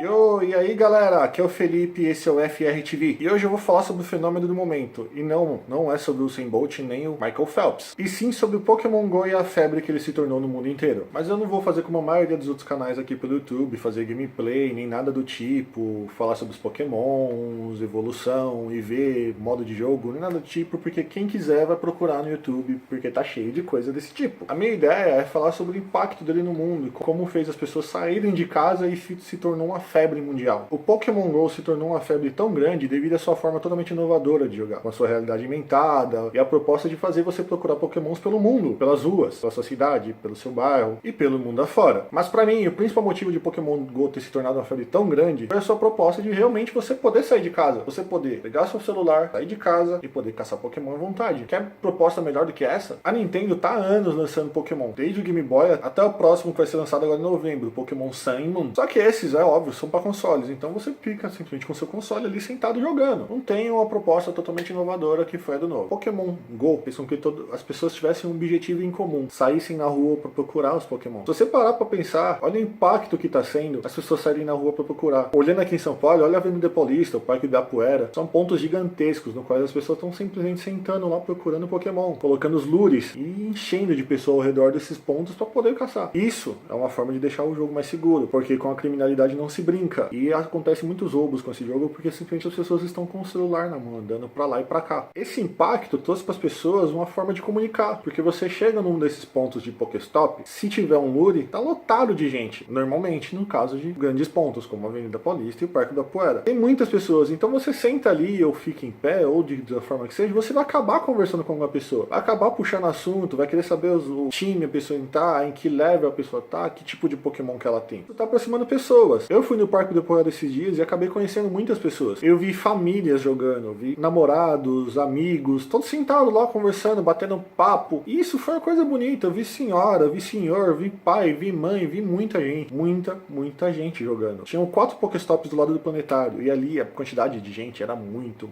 E aí galera, aqui é o Felipe, esse é o FR TV. E hoje eu vou falar sobre o fenômeno do momento. E não é sobre o Usain Bolt nem o Michael Phelps. E sim sobre o Pokémon GO e a febre que ele se tornou no mundo inteiro. Mas eu não vou fazer como a maioria dos outros canais aqui pelo YouTube, fazer gameplay, nem nada do tipo, falar sobre os Pokémons, evolução, IV, modo de jogo, nem nada do tipo, porque quem quiser vai procurar no YouTube, porque tá cheio de coisa desse tipo. A minha ideia é falar sobre o impacto dele no mundo, e como fez as pessoas saírem de casa e se tornou uma febre mundial. O Pokémon GO se tornou uma febre tão grande devido à sua forma totalmente inovadora de jogar, com a sua realidade aumentada e a proposta de fazer você procurar Pokémons pelo mundo, pelas ruas, pela sua cidade, pelo seu bairro e pelo mundo afora. Mas pra mim, o principal motivo de Pokémon GO ter se tornado uma febre tão grande foi a sua proposta de realmente você poder sair de casa, você poder pegar seu celular, sair de casa e poder caçar Pokémon à vontade. Quer proposta melhor do que essa? A Nintendo tá há anos lançando Pokémon, desde o Game Boy até o próximo que vai ser lançado agora em novembro, o Pokémon Sun e Moon. Só que esses, é óbvio, são para consoles, então você fica simplesmente com seu console ali sentado jogando. Não tem uma proposta totalmente inovadora que foi a do novo. Pokémon GO fez com que as pessoas tivessem um objetivo em comum, saíssem na rua para procurar os Pokémon. Se você parar para pensar, olha o impacto que tá sendo as pessoas saírem na rua para procurar. Olhando aqui em São Paulo, olha a Avenida Paulista, o Parque Ibirapuera, são pontos gigantescos no qual as pessoas estão simplesmente sentando lá procurando Pokémon, colocando os lures e enchendo de pessoas ao redor desses pontos para poder caçar. Isso é uma forma de deixar o jogo mais seguro, porque com a criminalidade não se brinca. E acontece muitos roubos com esse jogo porque simplesmente as pessoas estão com o celular na mão, andando pra lá e pra cá. Esse impacto trouxe para as pessoas uma forma de comunicar, porque você chega num desses pontos de Pokéstop, se tiver um lure, tá lotado de gente. Normalmente, no caso de grandes pontos, como a Avenida Paulista e o Parque da Poeira. Tem muitas pessoas, então você senta ali ou fica em pé, ou da forma que seja, você vai acabar conversando com alguma pessoa. Vai acabar puxando assunto, vai querer saber o time a pessoa tá, em que level a pessoa tá, que tipo de Pokémon que ela tem. Você tá aproximando pessoas. Eu fui no Parque da Poeira esses dias e acabei conhecendo muitas pessoas. Eu vi famílias jogando, eu vi namorados, amigos, todos sentados lá conversando, batendo papo. E isso foi uma coisa bonita. Eu vi senhora, vi senhor, vi pai, vi mãe, vi muita gente. Muita gente jogando. Tinham 4 Pokéstops do lado do planetário. E ali a quantidade de gente era muito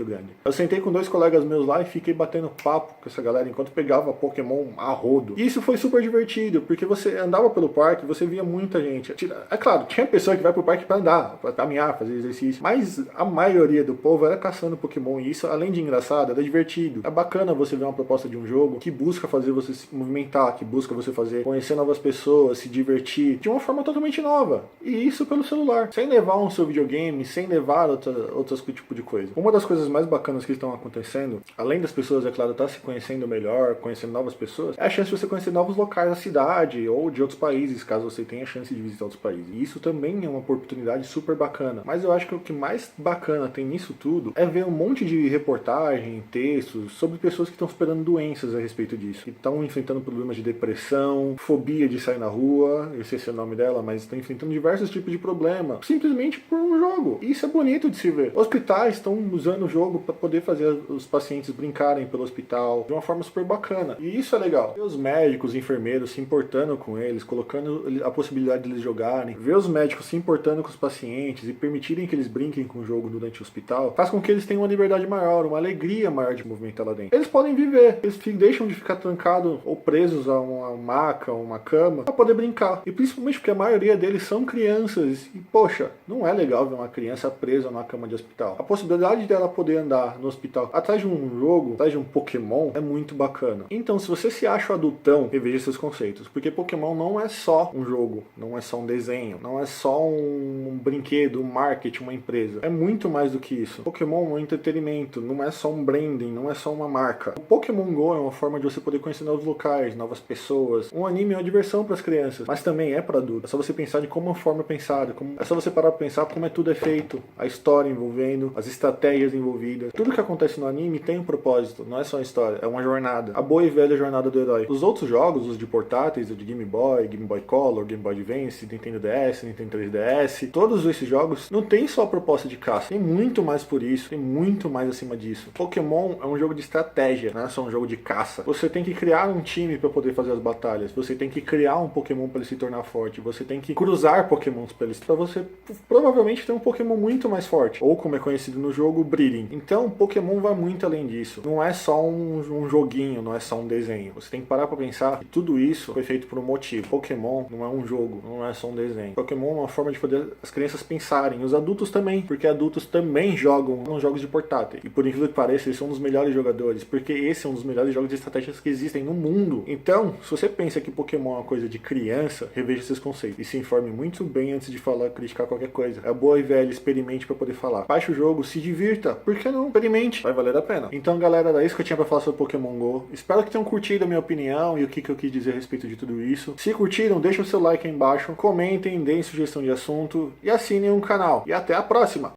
grande. Eu sentei com 2 colegas meus lá e fiquei batendo papo com essa galera enquanto pegava Pokémon a rodo. E isso foi super divertido, porque você andava pelo parque, você via muita gente. É claro, tinha pessoa que vai pro parque pra andar, pra caminhar, fazer exercício. Mas a maioria do povo era caçando Pokémon. E isso, além de engraçado, era divertido. É bacana você ver uma proposta de um jogo que busca fazer você se movimentar, que busca você conhecer novas pessoas, se divertir de uma forma totalmente nova. E isso pelo celular. Sem levar um seu videogame, sem levar outras tipo de coisa. Uma das coisas mais bacanas que estão acontecendo, além das pessoas, é claro, estar se conhecendo melhor, conhecendo novas pessoas, é a chance de você conhecer novos locais da cidade ou de outros países, caso você tenha a chance de visitar outros países. E isso também é uma oportunidade super bacana. Mas eu acho que o que mais bacana tem nisso tudo é ver um monte de reportagem, textos sobre pessoas que estão superando doenças a respeito disso. Que estão enfrentando problemas de depressão, fobia de sair na rua, eu sei se é o nome dela, mas estão enfrentando diversos tipos de problema, simplesmente por um jogo. E isso é bonito de se ver. Hospitais estão usando o jogo para poder fazer os pacientes brincarem pelo hospital de uma forma super bacana. E isso é legal. Ver os médicos, enfermeiros se importando com eles, colocando a possibilidade de eles jogarem, ver os médicos se importando com os pacientes e permitirem que eles brinquem com o jogo durante o hospital, faz com que eles tenham uma liberdade maior, uma alegria maior de movimentar lá dentro. Eles podem viver, eles deixam de ficar trancados ou presos a uma maca, uma cama, para poder brincar. E principalmente porque a maioria deles são crianças. E poxa, não é legal ver uma criança presa numa cama de hospital. A possibilidade dela poder andar no hospital atrás de um jogo, atrás de um Pokémon, é muito bacana. Então, se você se acha um adultão, reveja seus conceitos. Porque Pokémon não é só um jogo, não é só um desenho, não é só um brinquedo, um marketing, uma empresa. É muito mais do que isso. Pokémon é um entretenimento, não é só um branding, não é só uma marca. O Pokémon GO é uma forma de você poder conhecer novos locais, novas pessoas. Um anime é uma diversão para as crianças, mas também é para adultos. É só você pensar de como a forma é pensada, é só você parar para pensar como tudo é feito, a história envolvendo, as estratégias envolvidas. Tudo que acontece no anime tem um propósito, não é só uma história, é uma jornada. A boa e velha jornada do herói. Os outros jogos, os de portáteis, o de Game Boy Color, Game Boy Advance, Nintendo DS, Nintendo 3DS, todos esses jogos não tem só a proposta de caça, tem muito mais por isso, tem muito mais acima disso. Pokémon é um jogo de estratégia, não é só um jogo de caça. Você tem que criar um time para poder fazer as batalhas, você tem que criar um Pokémon para ele se tornar forte, você tem que cruzar Pokémons para você provavelmente ter um Pokémon muito mais forte, ou como é conhecido no jogo, Breeding. Então, Pokémon vai muito além disso. Não é só um joguinho, não é só um desenho. Você tem que parar para pensar que tudo isso foi feito por um motivo. Pokémon não é um jogo, não é só um desenho. Pokémon é uma forma de poder as crianças pensarem, os adultos também, porque adultos também jogam nos jogos de portátil. E por incrível que pareça, eles são um dos melhores jogadores, porque esse é um dos melhores jogos de estratégias que existem no mundo. Então, se você pensa que Pokémon é uma coisa de criança, reveja esses conceitos e se informe muito bem antes de falar, criticar qualquer coisa. É boa e velha, experimente para poder falar. Baixe o jogo, se divirta, por que não? Experimente, vai valer a pena. Então, galera, era isso que eu tinha para falar sobre Pokémon GO. Espero que tenham curtido a minha opinião e o que eu quis dizer a respeito de tudo isso. Se curtiram, deixa o seu like aí embaixo, comentem, deem sugestão de assunto e assinem o canal. E até a próxima!